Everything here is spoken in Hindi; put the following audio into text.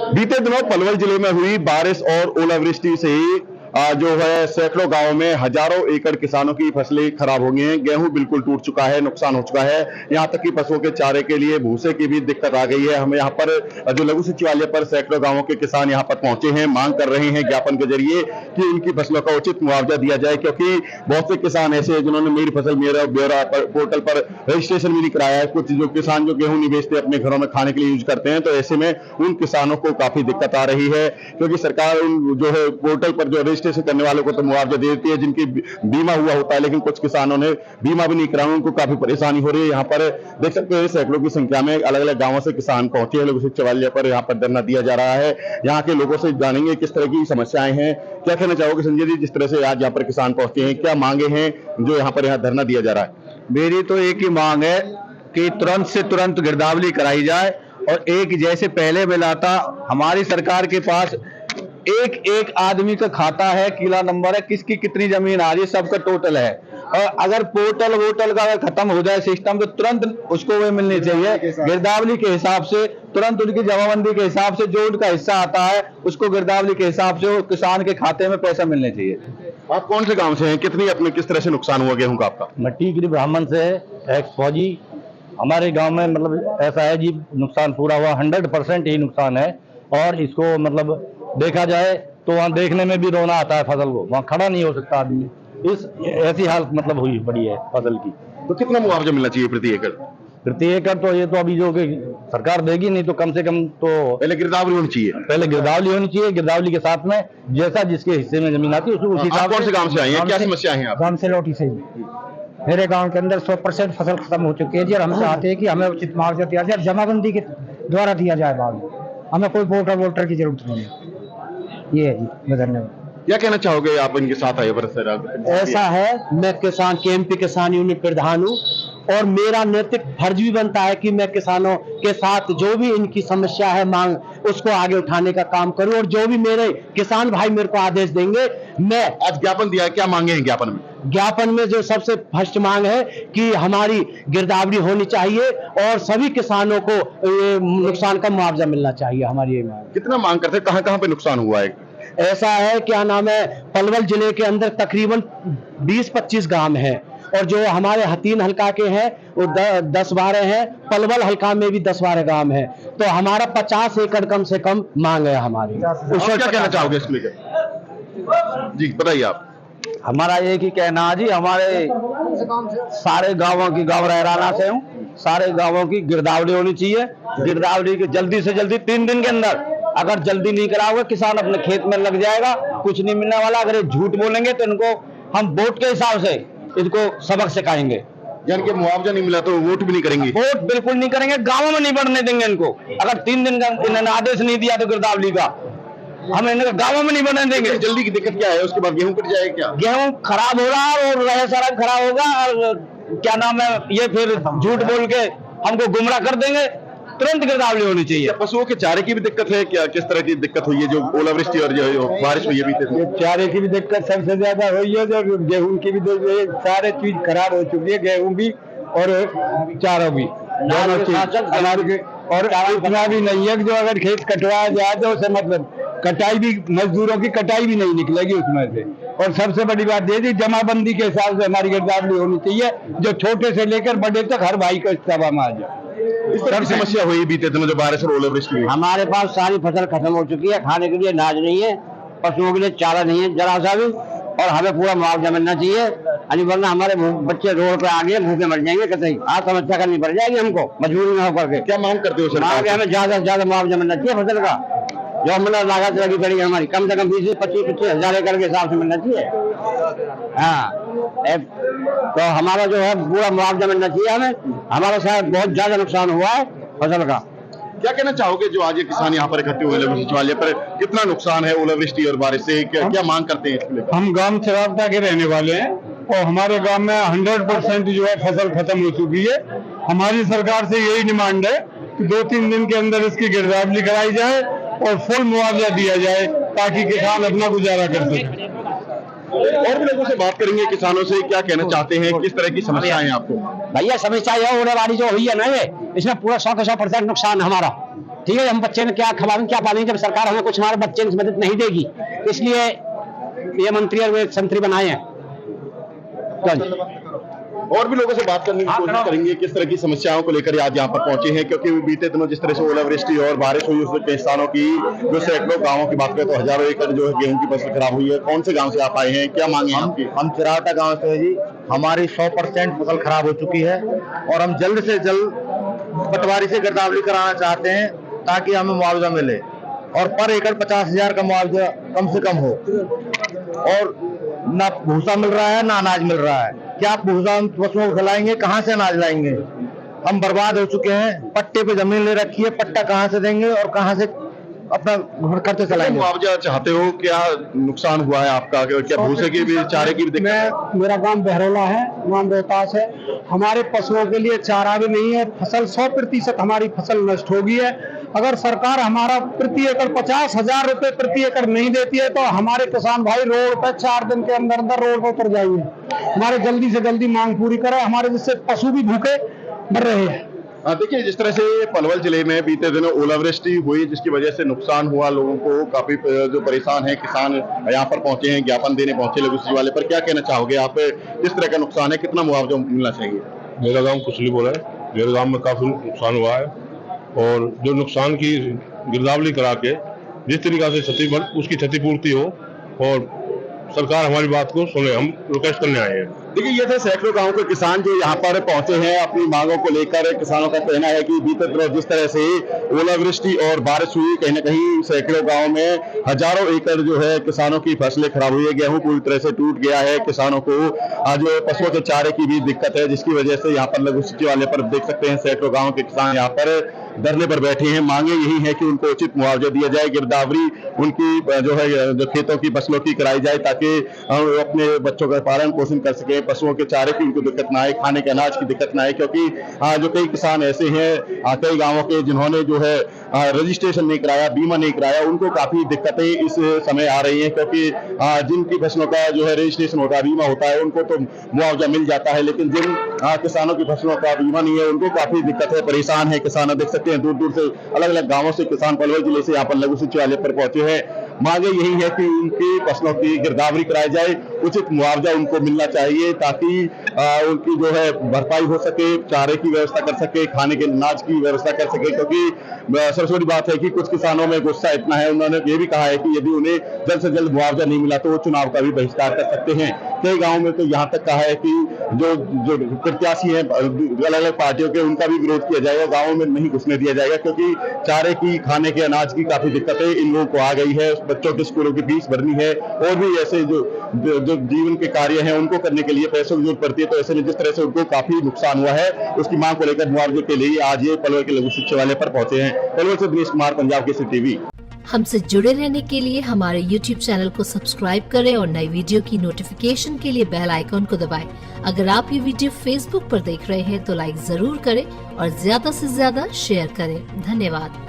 बीते दिनों पलवल जिले में हुई बारिश और ओलावृष्टि से जो है सैकड़ों गांवों में हजारों एकड़ किसानों की फसलें खराब हो गई हैं। गेहूं बिल्कुल टूट चुका है, नुकसान हो चुका है। यहां तक कि पशुओं के चारे के लिए भूसे की भी दिक्कत आ गई है। हम यहां पर जो लघु सचिवालय पर सैकड़ों गांवों के किसान यहां पर पहुंचे हैं, मांग कर रहे हैं ज्ञापन के जरिए कि उनकी फसलों का उचित मुआवजा दिया जाए, क्योंकि बहुत से किसान ऐसे हैं जिन्होंने मेरी फसल मेरा ब्यौरा पोर्टल पर रजिस्ट्रेशन भी नहीं कराया है। कुछ जो किसान जो गेहूं नहीं बेचते, अपने घरों में खाने के लिए यूज करते हैं, तो ऐसे में उन किसानों को काफी दिक्कत आ रही है, क्योंकि सरकार उन जो है पोर्टल पर जो रजिस्ट्रेशन करने वालों को तो मुआवजा देती है जिनकी बीमा हुआ होता है, लेकिन कुछ किसानों ने बीमा भी नहीं कराया, उनको काफी परेशानी हो रही है। यहाँ पर देख सकते हैं सैकड़ों की संख्या में अलग अलग गांवों से किसान पहुंचे हैं। लघु सचिवालय पर यहाँ पर धरना दिया जा रहा है। यहाँ के लोगों से जानेंगे किस तरह की समस्याएं हैं। क्या कहना चाहोगे संजय जी, जिस तरह से आज यहाँ पर किसान पहुंचे हैं, क्या मांगे हैं जो यहाँ पर धरना दिया जा रहा है? मेरी तो एक ही मांग है कि तुरंत से तुरंत गिरदावरी कराई जाए, और एक जैसे पहले मिला था। हमारी सरकार के पास एक एक आदमी का खाता है, किला नंबर है, किसकी कितनी जमीन आ रही है, सबका टोटल है। और अगर पोर्टल वोटल का खत्म हो जाए सिस्टम, तो तुरंत उसको वो मिलनी चाहिए गिरदावरी के हिसाब से। तुरंत उनकी जमाबंदी के हिसाब से जो उनका हिस्सा आता है उसको गिरदावरी के हिसाब से किसान के खाते में पैसा मिलने चाहिए। आप कौन से गांव से हैं? कितनी अपने किस तरह से नुकसान हुआ गेहूं का आपका? मट्टी गिरी ब्राह्मण से एक्स फौजी। हमारे गांव में मतलब ऐसा है जी, नुकसान पूरा हुआ, 100% ही नुकसान है। और इसको मतलब देखा जाए तो वहाँ देखने में भी रोना आता है फसल को, वहाँ खड़ा नहीं हो सकता आदमी। इस ऐसी हालत मतलब हुई पड़ी है फसल की। तो कितना मुआवजा मिलना चाहिए प्रति एकड़? प्रति एकड़ तो ये तो अभी जो कि सरकार देगी नहीं, तो कम से कम तो पहले गिरदावरी होनी चाहिए। पहले गिरदावरी होनी चाहिए। गिरदावरी के साथ में जैसा जिसके हिस्से में जमीन आती है उसी हिसाब से। कौन से गांव से आए हैं, क्या समस्या है? गांव से लौटी से मेरे गांव के अंदर 100% फसल खत्म हो चुकी है जी, और हम चाहते हैं कि हमें उचित मुआवजा दिया जाए, जमाबंदी के द्वारा दिया जाए। बाद हमें कोई वोटर की जरूरत नहीं है। ये है जी, धन्यवाद। क्या कहना चाहोगे आप इनके साथ आए? ऐसा है, मैं किसान केएमपी किसान यूनिट प्रधान हूँ, और मेरा नैतिक फर्ज भी बनता है कि मैं किसानों के साथ जो भी इनकी समस्या है, मांग, उसको आगे उठाने का काम करूं। और जो भी मेरे किसान भाई मेरे को आदेश देंगे, मैं आज ज्ञापन दिया है। क्या मांगे हैं ज्ञापन में? ज्ञापन में जो सबसे फर्स्ट मांग है कि हमारी गिरदावरी होनी चाहिए और सभी किसानों को नुकसान का मुआवजा मिलना चाहिए। हमारी ये मांग। कितना मांग करते हैं? कहाँ कहाँ पे नुकसान हुआ है? ऐसा है, क्या नाम है, पलवल जिले के अंदर तकरीबन 20-25 गांव हैं, और जो हमारे हतीन हल्का के हैं वो 10-12 हैं। पलवल हल्का में भी 10-12 गांव हैं। तो हमारा 50 एकड़ कम से कम मांग है हमारी। उसको क्या कहना चाहोगे इसमें? जी बताइए आप। हमारा एक ही कहना है जी, हमारे सारे गांवों की, गांव रहराना से हूँ, सारे गांवों की गिरदावरी होनी चाहिए। गिरदावरी की जल्दी से जल्दी 3 दिन के अंदर, अगर जल्दी नहीं कराओगे किसान अपने खेत में लग जाएगा, कुछ नहीं मिलने वाला। अगर ये झूठ बोलेंगे तो इनको हम वोट के हिसाब से इनको सबक सिखाएंगे। यानी कि मुआवजा नहीं मिला तो वोट भी नहीं करेंगे? वोट बिल्कुल नहीं करेंगे, गांवों में नहीं बढ़ने देंगे इनको। अगर 3 दिन का इन्होंने आदेश नहीं दिया तो गिरदावरी का, हम इन्हें गांवों में नहीं बढ़ने देंगे। जल्दी की दिक्कत क्या है? उसके बाद गेहूं कट जाएगा क्या? गेहूं खराब हो रहा है और रहे सारा खराब होगा, और क्या नाम है, ये फिर झूठ बोल के हमको गुमराह कर देंगे। तुरंत गिरदावरी होनी चाहिए। पशुओं के चारे की भी दिक्कत है क्या? किस तरह की दिक्कत हुई है जो ओलावृष्टि और जो बारिश हुई है? चारे की भी दिक्कत सबसे ज्यादा हुई है, जो गेहूं की भी सारे चीज खराब हो चुकी है, गेहूं भी और चारों भी, दोनों चीज। और इतना भी नहीं है कि जो अगर खेत कटवाया जाए तो उसे मतलब कटाई भी, मजदूरों की कटाई भी नहीं निकलेगी उसमें से। और सबसे बड़ी बात ये थी, जमाबंदी के हिसाब से हमारी गिरदावरी होनी चाहिए, जो छोटे से लेकर बड़े तक हर भाई का हिस्सा में आ जाए। इस तरह की समस्या हुई बीते दिनों जो बारिश और ओलावृष्टि हुई? हमारे पास सारी फसल खत्म हो चुकी है, खाने के लिए अनाज नहीं है, पशुओं के लिए चारा नहीं है जरा सा भी, और हमें पूरा मुआवजा मिलना चाहिए। वरना हमारे बच्चे रोड पे आ गए, भूखे मर जाएंगे कतई। आज समस्या करनी पड़ जाएगी हमको मजबूरी में होकर के। क्या मांग करते हो? हमें ज्यादा से ज्यादा मुआवजा मिलना चाहिए फसल का, जो हमारा लागत लगी पड़ेगी हमारी, कम से कम 20-25 हजार एकड़ के हिसाब से मिलना चाहिए। हाँ, तो हमारा जो है पूरा मुआवजा मिलना चाहिए हमें। हमारा शायद बहुत ज्यादा नुकसान हुआ है फसल का। क्या कहना चाहोगे जो आज ये किसान यहाँ पर इकट्ठे हुए लघु सचिवालय पर? कितना नुकसान है ओलावृष्टि और बारिश से? क्या मांग करते हैं इसके लिए? हम गांव चरावदा के रहने वाले हैं, और हमारे गांव में 100% जो है फसल खत्म हो चुकी है। हमारी सरकार से यही डिमांड है कि 2-3 दिन के अंदर इसकी गिरदावरी कराई जाए और फुल मुआवजा दिया जाए, ताकि किसान अपना गुजारा कर सके। और भी लोगों से बात करेंगे, किसानों से क्या कहना चाहते हैं, किस तरह की समस्याएं आपको? भैया समस्या यह होने वाली जो हुई है ना, ये इसमें पूरा 100% नुकसान हमारा। ठीक है, हम बच्चे में क्या खिलाएंगे क्या पालेंगे जब सरकार हमें कुछ हमारे बच्चे की मदद नहीं देगी। इसलिए ये मंत्री और वे संतरी बनाए हैं। और भी लोगों से बात करने की कोशिश करेंगे किस तरह की समस्याओं को लेकर आज यहाँ पर पहुंचे हैं, क्योंकि बीते दिनों जिस तरह से ओलावृष्टि और बारिश हुई उसमें किसानों की जो सैकड़ों गांवों की बात करें तो हजारों एकड़ जो है गेहूं की फसल खराब हुई है। कौन से गांव से आप आए हैं, क्या मांगे हैं आपकी? हम चिरावटा गांव से हैं जी। हमारी 100% फसल खराब हो चुकी है और हम जल्द से जल्द पटवारी से गिरदावरी कराना चाहते हैं ताकि हमें मुआवजा मिले और पर एकड़ 50,000 का मुआवजा कम से कम हो। और ना भूसा मिल रहा है ना अनाज मिल रहा है। क्या भूसा हम पशुओं को खिलाएंगे, कहाँ से अनाज लाएंगे? हम बर्बाद हो चुके हैं। पट्टे पे जमीन ले रखी है, पट्टा कहाँ से देंगे और कहाँ से अपना खर्च चलाएंगे? मुआवजा चाहते हो, क्या नुकसान हुआ है आपका? क्या भूसे की भी चारे की भी दिक्कत है? मेरा गांव बहरौला है, गांव रोहतास है। हमारे पशुओं के लिए चारा भी नहीं है। फसल 100% हमारी फसल नष्ट हो गई है। अगर सरकार हमारा प्रति एकड़ 50,000 रुपए प्रति एकड़ नहीं देती है तो हमारे किसान भाई रोड पर 4 दिन के अंदर अंदर रोड पर उतर जाएंगे। हमारे जल्दी से जल्दी मांग पूरी करें, हमारे जिससे पशु भी भूखे मर रहे हैं। देखिए, जिस तरह से पलवल जिले में बीते दिनों ओलावृष्टि हुई जिसकी वजह से नुकसान हुआ, लोगों को काफी जो परेशान है, किसान यहाँ पर पहुंचे हैं, ज्ञापन देने पहुंचे लघु सिंचाई वाले पर। क्या कहना चाहोगे आप, किस तरह का नुकसान है, कितना मुआवजा मिलना चाहिए? मेरा गांव कुशली बोला है। मेरे गांव में काफी नुकसान हुआ है और जो नुकसान की गिरदावरी करा के जिस तरीका से उसकी क्षतिपूर्ति हो और सरकार हमारी बात को सुने, हम रिक्वेस्ट करने आए हैं। देखिए, ये थे सैकड़ों गांव के किसान जो यहाँ पर पहुंचे हैं अपनी मांगों को लेकर। किसानों का कहना है कि बीते दिनों जिस तरह से ओलावृष्टि और बारिश हुई, कहीं न कहीं सैकड़ों गांव में हजारों एकड़ जो है किसानों की फसलें खराब हुई है। गेहूं पूरी तरह से टूट गया है। किसानों को आज पशुओं के चारे की भी दिक्कत है, जिसकी वजह से यहाँ पर लघु सिंचाई वाले पर देख सकते हैं सैकड़ों गाँव के किसान यहाँ पर धरने पर बैठे हैं। मांगे यही है कि उनको उचित मुआवजा दिया जाए, गिरदावरी उनकी जो है जो खेतों की फसलों की कराई जाए ताकि अपने बच्चों का पालन पोषण कर सके, पशुओं के चारे की उनको दिक्कत ना आए, खाने के अनाज की दिक्कत ना आए। क्योंकि जो कई किसान ऐसे हैं कई गांवों के जिन्होंने जो है रजिस्ट्रेशन नहीं कराया, बीमा नहीं कराया, उनको काफी दिक्कतें इस समय आ रही हैं। क्योंकि जिनकी फसलों का जो है रजिस्ट्रेशन होता है, बीमा होता है, उनको तो मुआवजा मिल जाता है, लेकिन जिन किसानों की फसलों का बीमा नहीं है उनको काफी दिक्कत है, परेशान है किसान। देख सकते हैं दूर दूर से अलग अलग गांवों से किसान पलवल जिले से यहाँ पर लघु सिंचाई वाले पर पहुंचे हैं। मांगे यही है कि उनकी फसलों की गिरदावरी कराई जाए, उचित मुआवजा उनको मिलना चाहिए ताकि उनकी जो है भरपाई हो सके, चारे की व्यवस्था कर सके, खाने के अनाज की व्यवस्था कर सके। क्योंकि सबसे बड़ी बात है कि कुछ किसानों में गुस्सा इतना है, उन्होंने ये भी कहा है कि यदि उन्हें जल्द से जल्द मुआवजा नहीं मिला तो वो चुनाव का भी बहिष्कार कर सकते हैं। कई गाँव में तो यहाँ तक कहा है कि जो प्रत्याशी है अलग अलग पार्टियों के, उनका भी विरोध किया जाएगा, गाँवों में नहीं घुसने दिया जाएगा। क्योंकि चारे की, खाने के अनाज की काफी दिक्कतें इन लोगों को आ गई है, बच्चों के स्कूलों की फीस भरनी है और भी ऐसे जो जीवन के कार्य हैं उनको करने के लिए पैसों की जरूरत पड़ती है। तो ऐसे में जिस तरह से उनको काफी नुकसान हुआ है, उसकी मांग को लेकर मुआवजे के लिए आज ये पलवल के लघु सिंचाई वाले पर पहुंचे हैं। पलवल से दिनेश कुमार, पंजाब केसरी टीवी। हमसे जुड़े रहने के लिए हमारे YouTube चैनल को सब्सक्राइब करें और नई वीडियो की नोटिफिकेशन के लिए बेल आइकॉन को दबाएं। अगर आप ये वीडियो Facebook पर देख रहे हैं तो लाइक जरूर करें और ज्यादा से ज्यादा शेयर करें। धन्यवाद।